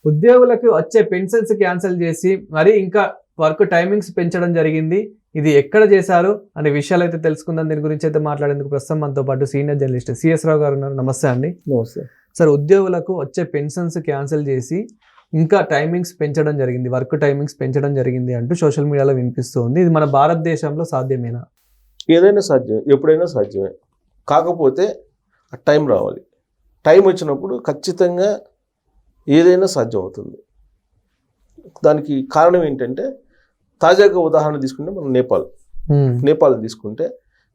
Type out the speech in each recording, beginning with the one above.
ఉద్యోగులకు వచ్చే pensions cancel చేసి మరి ఇంకా వర్క్ టైమింగ్స్ పెంచడం జరిగింది. ఇది ఎక్కడ చేశారు అనే విషయాలు అయితే తెలుసుకుందాం. దీని గురించి అయితే మాట్లాడేందుకు ప్రస్తుతం మనతో పాటు సీనియర్ జర్నలిస్ట్ సిఎస్ రావు గారు ఉన్నారు. నమస్తే అండి. నమస్తే సార్, ఉద్యోగులకు వచ్చే పెన్షన్స్ క్యాన్సిల్ చేసి ఇంకా టైమింగ్స్ పెంచడం జరిగింది, వర్క్ టైమింగ్స్ పెంచడం జరిగింది అంటూ సోషల్ మీడియాలో వినిపిస్తుంది. ఇది మన భారతదేశంలో సాధ్యమేనా? ఏదైనా సాధ్యమే, ఎప్పుడైనా సాధ్యమే. కాకపోతే టైం రావాలి. టైం వచ్చినప్పుడు ఖచ్చితంగా ఏదైనా సాధ్యం అవుతుంది. దానికి కారణం ఏంటంటే, తాజాగా ఉదాహరణ తీసుకుంటే మనం నేపాల్ తీసుకుంటే,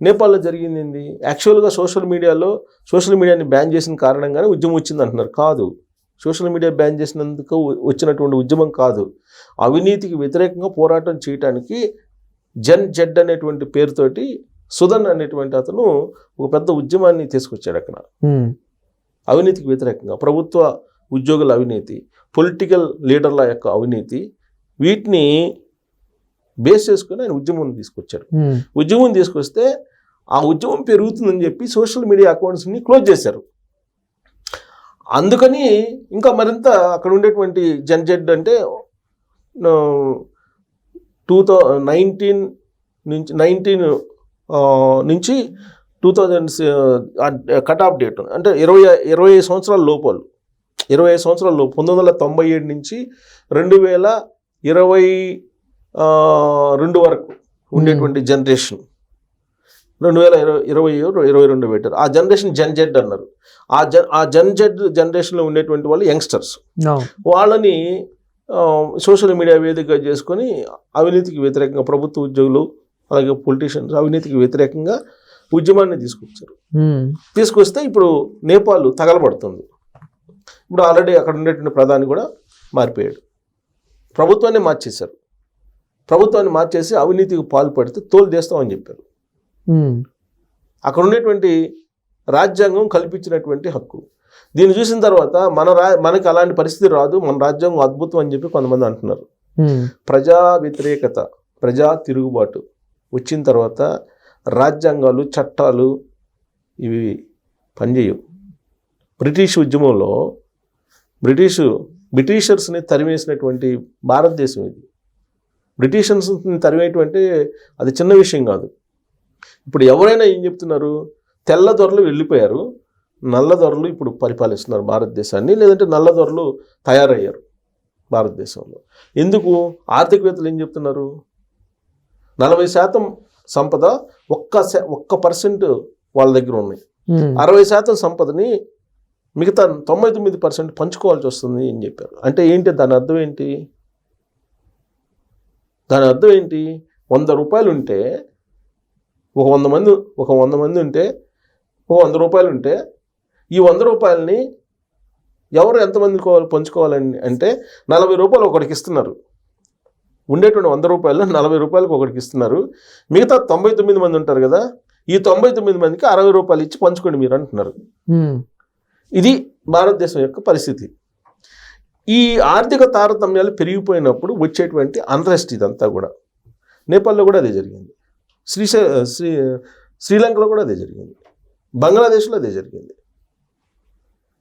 నేపాల్లో జరిగింది ఏంది? యాక్చువల్గా సోషల్ మీడియాని బ్యాన్ చేసిన కారణంగానే ఉద్యమం వచ్చింది అంటున్నారు. కాదు, సోషల్ మీడియా బ్యాన్ చేసినందుకు వచ్చినటువంటి ఉద్యమం కాదు. అవినీతికి వ్యతిరేకంగా పోరాటం చేయడానికి జెడ్ అనేటువంటి పేరుతోటి సుధన్ అనేటువంటి అతను ఒక పెద్ద ఉద్యమాన్ని తీసుకొచ్చాడు. అక్కడ అవినీతికి వ్యతిరేకంగా ప్రభుత్వ ఉద్యోగుల అవినీతి, పొలిటికల్ లీడర్ల యొక్క అవినీతి, వీటిని బేస్ చేసుకుని ఆయన ఉద్యమం తీసుకొచ్చారు. ఉద్యమం తీసుకొస్తే ఆ ఉద్యమం పెరుగుతుందని చెప్పి సోషల్ మీడియా అకౌంట్స్ని క్లోజ్ చేశారు. అందుకని ఇంకా మరింత అక్కడ ఉండేటువంటి జెడ్ అంటే 2019 నుంచి 2000 కట్ ఆఫ్ డేట్ అంటే 25 సంవత్సరాల లోపల 1997 నుంచి 2022 వరకు ఉండేటువంటి జనరేషన్, 2022 పెట్టారు. ఆ జనరేషన్ జెడ్ అన్నారు. ఆ జనరేషన్లో ఉండేటువంటి వాళ్ళు యంగ్స్టర్స్. వాళ్ళని సోషల్ మీడియా వేదికగా చేసుకొని అవినీతికి వ్యతిరేకంగా, ప్రభుత్వ ఉద్యోగులు అలాగే పొలిటీషియన్స్ అవినీతికి వ్యతిరేకంగా ఉద్యమాన్ని తీసుకొస్తే ఇప్పుడు నేపాల్ తగలబడుతుంది. ఇప్పుడు ఆల్రెడీ అక్కడ ఉండేటువంటి ప్రధాని కూడా మారిపోయాడు. ప్రభుత్వాన్ని మార్చేసి అవినీతికి పాల్పడితే తోలు చేస్తామని చెప్పారు. అక్కడ ఉండేటువంటి రాజ్యాంగం కల్పించినటువంటి హక్కు. దీన్ని చూసిన తర్వాత మనకి అలాంటి పరిస్థితి రాదు, మన రాజ్యాంగం అద్భుతం అని చెప్పి కొంతమంది అంటున్నారు. ప్రజా వ్యతిరేకత, ప్రజా తిరుగుబాటు వచ్చిన తర్వాత రాజ్యాంగాలు, చట్టాలు ఇవి పనిచేయవు. బ్రిటిష్ ఉద్యమంలో బ్రిటిషర్స్ని తరిమేసినటువంటి భారతదేశం ఇది. బ్రిటిషర్స్ని తరిమేటువంటి అది చిన్న విషయం కాదు. ఇప్పుడు ఎవరైనా ఏం చెప్తున్నారు? తెల్లదొరలు వెళ్ళిపోయారు, నల్లదొరలు ఇప్పుడు పరిపాలిస్తున్నారు భారతదేశాన్ని, లేదంటే నల్లదొరలు తయారయ్యారు భారతదేశంలో. ఎందుకు? ఆర్థికవేత్తలు ఏం చెప్తున్నారు? 40% సంపద 1% వాళ్ళ దగ్గర ఉన్నాయి. 60% సంపదని మిగతా 99% పంచుకోవాల్సి వస్తుంది అని చెప్పారు. అంటే ఏంటి దాని అర్థం ఏంటి? 100 రూపాయలు ఉంటే ఒక 100 మంది ఉంటే ఒక 100 రూపాయలు ఉంటే ఈ 100 రూపాయలని ఎవరు ఎంతమంది పంచుకోవాలని అంటే 40 రూపాయలు ఒకటికి ఇస్తున్నారు. ఉండేటువంటి 100 రూపాయలు 40 రూపాయలకు ఒకటికి ఇస్తున్నారు. మిగతా 99 మంది ఉంటారు కదా, ఈ 99 మందికి 60 రూపాయలు ఇచ్చి పంచుకోండి మీరు అంటున్నారు. ఇది భారతదేశం యొక్క పరిస్థితి. ఈ ఆర్థిక తారతమ్యాలు పెరిగిపోయినప్పుడు వచ్చేటువంటి అన్రెస్ట్ ఇదంతా కూడా. నేపాల్లో కూడా అదే జరిగింది, శ్రీలంకలో కూడా అదే జరిగింది, బంగ్లాదేశ్లో అదే జరిగింది.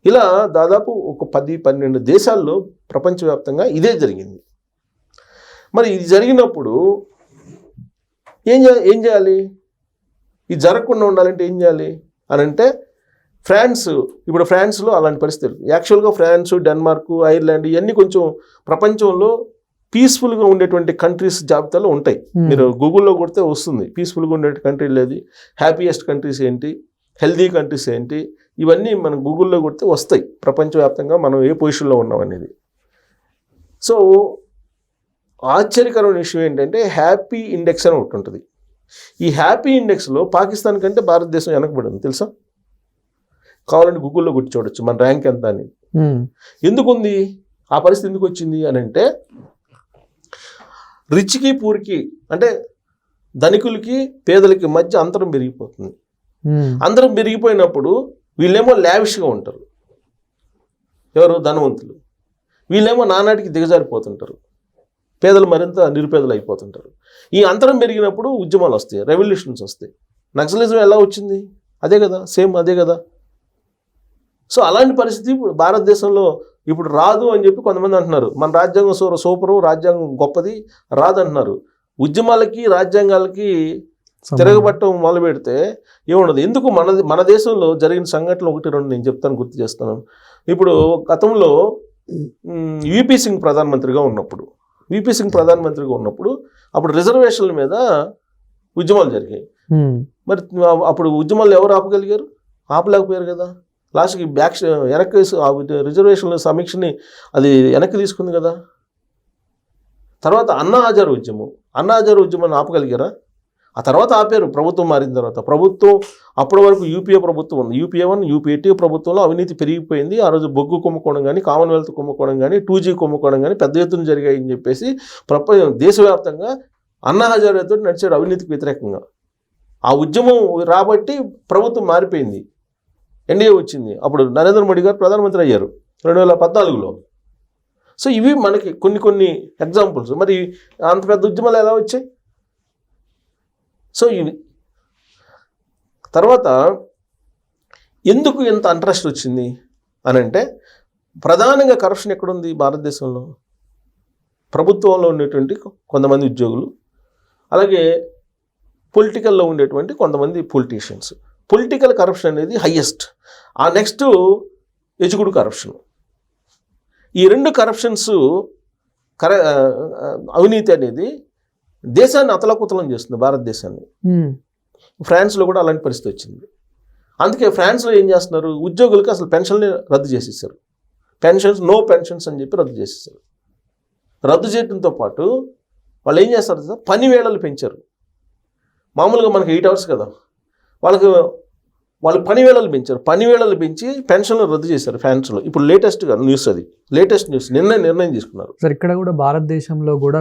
ఇలా దాదాపు ఒక 10-12 దేశాల్లో ప్రపంచవ్యాప్తంగా ఇదే జరిగింది. మరి ఇది జరిగినప్పుడు ఏం చేయాలి? ఇది జరగకుండా ఉండాలంటే ఏం చేయాలి అని అంటే, ఇప్పుడు ఫ్రాన్స్లో అలాంటి పరిస్థితులు. యాక్చువల్గా ఫ్రాన్స్, డెన్మార్క్, ఐర్లాండ్ ఇవన్నీ కొంచెం ప్రపంచంలో పీస్ఫుల్గా ఉండేటువంటి కంట్రీస్ జాబితాలో ఉంటాయి. మీరు గూగుల్లో కొడితే వస్తుంది పీస్ఫుల్గా ఉండే కంట్రీలు ఏది, హ్యాపీయెస్ట్ కంట్రీస్ ఏంటి, హెల్దీ కంట్రీస్ ఏంటి, ఇవన్నీ మనం గూగుల్లో కొడితే వస్తాయి ప్రపంచవ్యాప్తంగా మనం ఏ పొజిషన్లో ఉన్నాం అనేది. సో ఆశ్చర్యకరమైన విషయం ఏంటంటే, హ్యాపీ ఇండెక్స్ అని ఒకటి ఉంటుంది. ఈ హ్యాపీ ఇండెక్స్లో పాకిస్తాన్ కంటే భారతదేశం వెనకబడింది తెలుసా? కావాలంటే గూగుల్లో కొట్టి చూడొచ్చు మన ర్యాంక్ ఎంత అని. ఎందుకుంది ఆ పరిస్థితి? ఎందుకు వచ్చింది అని అంటే, రిచ్కి పూర్కి అంటే ధనికులకి పేదలకి మధ్య అంతరం పెరిగిపోతుంది. అందరం పెరిగిపోయినప్పుడు వీళ్ళేమో లావిష్గా ఉంటారు, ఎవరు ధనవంతులు, వీళ్ళేమో నానాటికి దిగజారిపోతుంటారు, పేదలు మరింత నిరుపేదలు అయిపోతుంటారు. ఈ అంతరం పెరిగినప్పుడు ఉద్యమాలు వస్తాయి, రెవల్యూషన్స్ వస్తాయి. నక్సలిజం ఎలా వచ్చింది? అదే కదా, సేమ్ అదే కదా. సో అలాంటి పరిస్థితి ఇప్పుడు భారతదేశంలో ఇప్పుడు రాదు అని చెప్పి కొంతమంది అంటున్నారు. మన రాజ్యాంగం సూపరు, రాజ్యాంగం గొప్పది, రాదు అంటున్నారు. ఉద్యమాలకి రాజ్యాంగాలకి తిరగబట్టం మొదలు పెడితే ఏముండదు. ఎందుకు మన దేశంలో జరిగిన సంఘటనలు 1-2 నేను చెప్తాను, గుర్తు చేస్తాను. ఇప్పుడు గతంలో విపి సింగ్ ప్రధానమంత్రిగా ఉన్నప్పుడు అప్పుడు రిజర్వేషన్ల మీద ఉద్యమాలు జరిగాయి. మరి అప్పుడు ఉద్యమాలు ఎవరు ఆపగలిగారు? ఆపలేకపోయారు కదా. లాస్ట్కి వెనక్కి రిజర్వేషన్ల సమీక్షని అది వెనక్కి తీసుకుంది కదా. తర్వాత అన్నా హజార్ ఉద్యమాన్ని ఆపగలిగారా? ఆ తర్వాత ఆపారు. ప్రభుత్వం మారిన తర్వాత ప్రభుత్వం అప్పటి వరకు యూపీఏ ప్రభుత్వం ఉంది. యూపీఏ 1, యూపీఏ 2 ప్రభుత్వంలో అవినీతి పెరిగిపోయింది. ఆ రోజు బొగ్గు కుంభకోణం కానీ, కామన్వెల్త్ కుంభకోణం కానీ, 2G కుంభకోణం కానీ పెద్ద ఎత్తున జరిగాయని చెప్పేసి దేశవ్యాప్తంగా అన్నా హజారేతో నడిచాడు అవినీతికి వ్యతిరేకంగా. ఆ ఉద్యమం రాబట్టి ప్రభుత్వం మారిపోయింది, ఎన్డీఏ వచ్చింది. అప్పుడు నరేంద్ర మోడీ గారు ప్రధానమంత్రి అయ్యారు 2014లో. సో ఇవి మనకి కొన్ని ఎగ్జాంపుల్స్. మరి అంత పెద్ద ఉద్యమాలు ఎలా వచ్చాయి? సో ఇవి తర్వాత ఎందుకు ఇంత ఇంట్రెస్ట్ వచ్చింది అని అంటే, ప్రధానంగా కరప్షన్ ఎక్కడుంది భారతదేశంలో? ప్రభుత్వంలో ఉండేటువంటి కొంతమంది ఉద్యోగులు, అలాగే పొలిటికల్లో ఉండేటువంటి కొంతమంది పొలిటీషియన్స్. పొలిటికల్ కరప్షన్ అనేది హయ్యెస్ట్. ఆ నెక్స్ట్ ఎజుకుడు కరప్షన్. ఈ 2 కరప్షన్స్ అవినీతి అనేది దేశాన్ని అతలకుతలం చేస్తుంది, భారతదేశాన్ని. ఫ్రాన్స్లో కూడా అలాంటి పరిస్థితి వచ్చింది. అందుకే ఫ్రాన్స్లో ఏం చేస్తున్నారు, ఉద్యోగులకి అసలు పెన్షన్ని రద్దు చేసేసారు. నో పెన్షన్స్ అని చెప్పి రద్దు చేసేసారు. రద్దు చేయడంతో పాటు వాళ్ళు ఏం చేస్తారు, పని వేళలు పెంచారు. మామూలుగా మనకి 8 hours కదా, వాళ్ళు పని వేళలు పెంచారు. పని వేళలు పెంచి పెన్షన్లు రద్దు చేశారు ఫ్రాన్స్లో. ఇప్పుడు లేటెస్ట్ న్యూస్ నిర్ణయం తీసుకున్నారు. సార్ ఇక్కడ కూడా భారతదేశంలో కూడా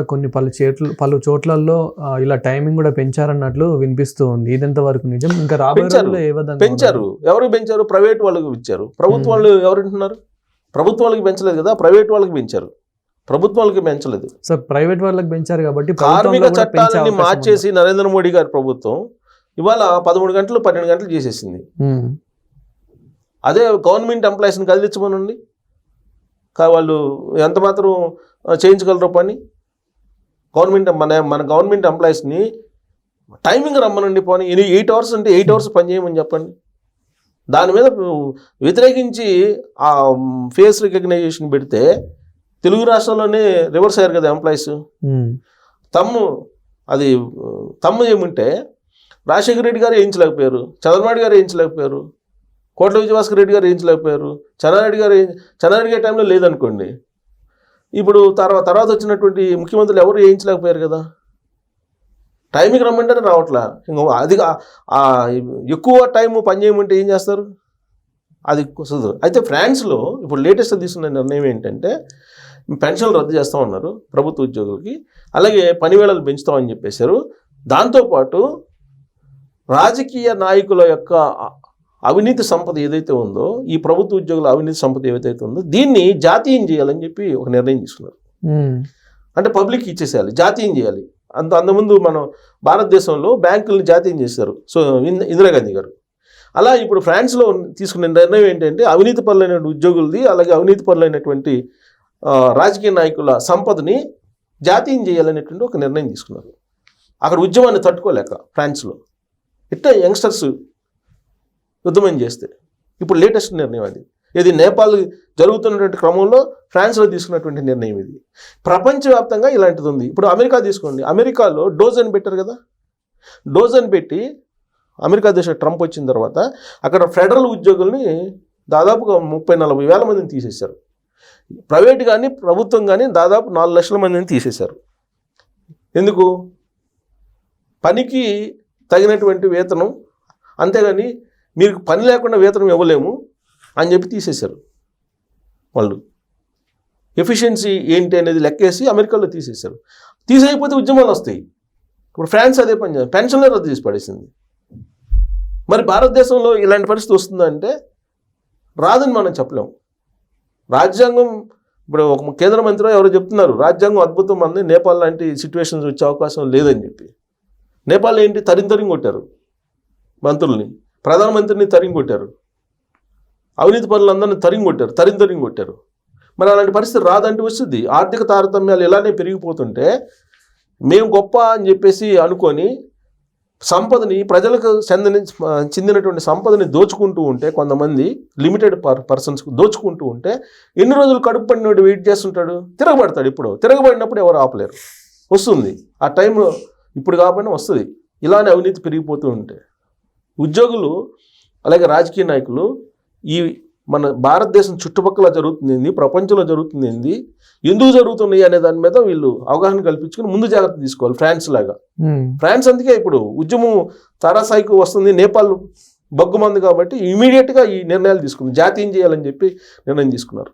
పలు చోట్లలో ఇలా టైమింగ్ కూడా పెంచారన్నట్లు వినిపిస్తూ ఉంది. ఇదంత వరకు నిజం? ఇంకా పెంచారు. ఎవరికి పెంచారు? ప్రైవేట్ వాళ్ళకి ఇచ్చారు. ప్రభుత్వ వాళ్ళు ఎవరు వింటున్నారు? ప్రభుత్వాలకు పెంచలేదు కదా, ప్రైవేట్ వాళ్ళకి పెంచారు. ప్రభుత్వాలకి పెంచలేదు. సార్ ప్రైవేట్ వాళ్ళకి పెంచారు కాబట్టి కార్మిక చట్టాలని మార్చేసి నరేంద్ర మోడీ గారి ప్రభుత్వం ఇవాళ 13 గంటలు 12 గంటలు చేసేసింది. అదే గవర్నమెంట్ ఎంప్లాయీస్ని కదిలించమనండి, వాళ్ళు ఎంత మాత్రం చేయించగలరు పని? మన గవర్నమెంట్ ఎంప్లాయీస్ని టైమింగ్ రమ్మనండి. పోనీ 8 hours అంటే 8 hours పని చేయమని చెప్పండి. దాని మీద వ్యతిరేకించి ఆ ఫేస్ రికగ్నైజేషన్ పెడితే తెలుగు రాష్ట్రాల్లోనే రివర్స్ అయ్యారు కదా ఎంప్లాయీస్. తమ్ము ఏమంటే రాజశేఖర రెడ్డి గారు వేయించలేకపోయారు, చంద్రబాబు గారు వేయించలేకపోయారు, కోట్ల విజయభాస్కర్ రెడ్డి గారు వేయించలేకపోయారు, చెన్నారెడ్డి గారి టైంలో లేదనుకోండి. ఇప్పుడు తర్వాత వచ్చినటువంటి ముఖ్యమంత్రులు ఎవరు వేయించలేకపోయారు కదా. టైంకి రమ్మంటేనే రావట్లా. అది ఎక్కువ టైం పని చేయమంటే ఏం చేస్తారు? అది కుదరదు. అయితే ఫ్రాన్స్లో ఇప్పుడు లేటెస్ట్ తీసుకున్న నిర్ణయం ఏంటంటే, పెన్షన్లు రద్దు చేస్తామన్నారు ప్రభుత్వ ఉద్యోగులకి, అలాగే పని వేళలు పెంచుతామని చెప్పేశారు. దాంతోపాటు రాజకీయ నాయకుల యొక్క అవినీతి సంపద ఏదైతే ఉందో, ఈ ప్రభుత్వ ఉద్యోగుల అవినీతి సంపద ఏదైతే ఉందో, దీన్ని జాతీయం చేయాలని చెప్పి ఒక నిర్ణయం తీసుకున్నారు. అంటే పబ్లిక్ ఇచ్చేసేయాలి, జాతీయం చేయాలి. అంతకుముందు మనం భారతదేశంలో బ్యాంకులను జాతీయం చేశారు ఇందిరాగాంధీ గారు. అలా ఇప్పుడు ఫ్రాన్స్లో తీసుకున్న నిర్ణయం ఏంటంటే, అవినీతి పరులైన ఉద్యోగులది, అలాగే అవినీతి పరులైనటువంటి రాజకీయ నాయకుల సంపదని జాతీయం చేయాలనేటువంటి ఒక నిర్ణయం తీసుకున్నారు. అక్కడ ఉద్యమాన్ని తట్టుకోలేక ఫ్రాన్స్లో ఇట్లా యంగ్స్టర్స్ యుద్ధమని చేస్తే ఇప్పుడు లేటెస్ట్ నిర్ణయం అది. ఇది నేపాల్ జరుగుతున్నటువంటి క్రమంలో ఫ్రాన్స్లో తీసుకున్నటువంటి నిర్ణయం ఇది. ప్రపంచవ్యాప్తంగా ఇలాంటిది ఉంది. ఇప్పుడు అమెరికా తీసుకోండి, అమెరికాలో డోజ్ అని పెట్టారు కదా. డోజ్ అని పెట్టి అమెరికా దేశం ట్రంప్ వచ్చిన తర్వాత అక్కడ ఫెడరల్ ఉద్యోగుల్ని దాదాపుగా 30-40 వేల మందిని తీసేశారు. ప్రైవేట్ కానీ ప్రభుత్వం కానీ దాదాపు 4 లక్షల మందిని తీసేశారు. ఎందుకు? పనికి తగినటువంటి వేతనం, అంతేగాని మీరు పని లేకుండా వేతనం ఇవ్వలేము అని చెప్పి తీసేశారు. వాళ్ళు ఎఫిషియన్సీ ఏంటి అనేది లెక్కేసి అమెరికాలో తీసేశారు. తీసేయకపోతే ఉద్యమాలు వస్తాయి. ఇప్పుడు ఫ్రాన్స్ అదే పని చేయాలి, పెన్షన్లే రద్దు చేసి పడేసింది. మరి భారతదేశంలో ఇలాంటి పరిస్థితి వస్తుందంటే రాదని మనం చెప్పలేము. రాజ్యాంగం ఇప్పుడు ఒక కేంద్ర మంత్రి ఎవరో చెప్తున్నారు, రాజ్యాంగం అద్భుతం అంది, నేపాల్ లాంటి సిచ్యువేషన్స్ వచ్చే అవకాశం లేదని చెప్పి. నేపాల్ ఏంటి, తరిం కొట్టారు మంత్రుల్ని, ప్రధానమంత్రిని తరిం కొట్టారు, అవినీతి పనులందరినీ తరిం కొట్టారు. మరి అలాంటి పరిస్థితి రాదంటే వస్తుంది. ఆర్థిక తారతమ్యాలు ఇలానే పెరిగిపోతుంటే మేము గొప్ప అని చెప్పేసి అనుకొని సంపదని ప్రజలకు చెందినటువంటి సంపదని దోచుకుంటూ ఉంటే, కొంతమంది లిమిటెడ్ పర్సన్స్కి దోచుకుంటూ ఉంటే ఎన్ని రోజులు కడుపు పడినోడు వెయిట్ చేస్తుంటాడు? తిరగబడతాడు. ఇప్పుడు తిరగబడినప్పుడు ఎవరు ఆపలేరు. వస్తుంది ఆ టైంలో, ఇప్పుడు కాకపోయినా వస్తుంది. ఇలానే అవినీతి పెరిగిపోతూ ఉంటే ఉద్యోగులు అలాగే రాజకీయ నాయకులు ఈ మన భారతదేశం చుట్టుపక్కల జరుగుతుంది, ప్రపంచంలో జరుగుతుంది ఏంది, ఎందుకు జరుగుతున్నాయి అనే దాని మీద వీళ్ళు అవగాహన కల్పించుకుని ముందు జాగ్రత్త తీసుకోవాలి. ఫ్రాన్స్ లాగా. ఫ్రాన్స్ అందుకే ఇప్పుడు ఉద్యమం తారాస్థాయికి వస్తుంది, నేపాల్ బగ్గుమంది కాబట్టి ఇమీడియట్గా ఈ నిర్ణయాలు తీసుకుంది, జాతీయం చేయాలని చెప్పి నిర్ణయం తీసుకున్నారు.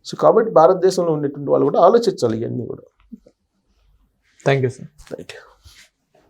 సో కాబట్టి భారతదేశంలో ఉండేటువంటి వాళ్ళు కూడా ఆలోచించాలి ఇవన్నీ కూడా. Thank you sir. Thank you.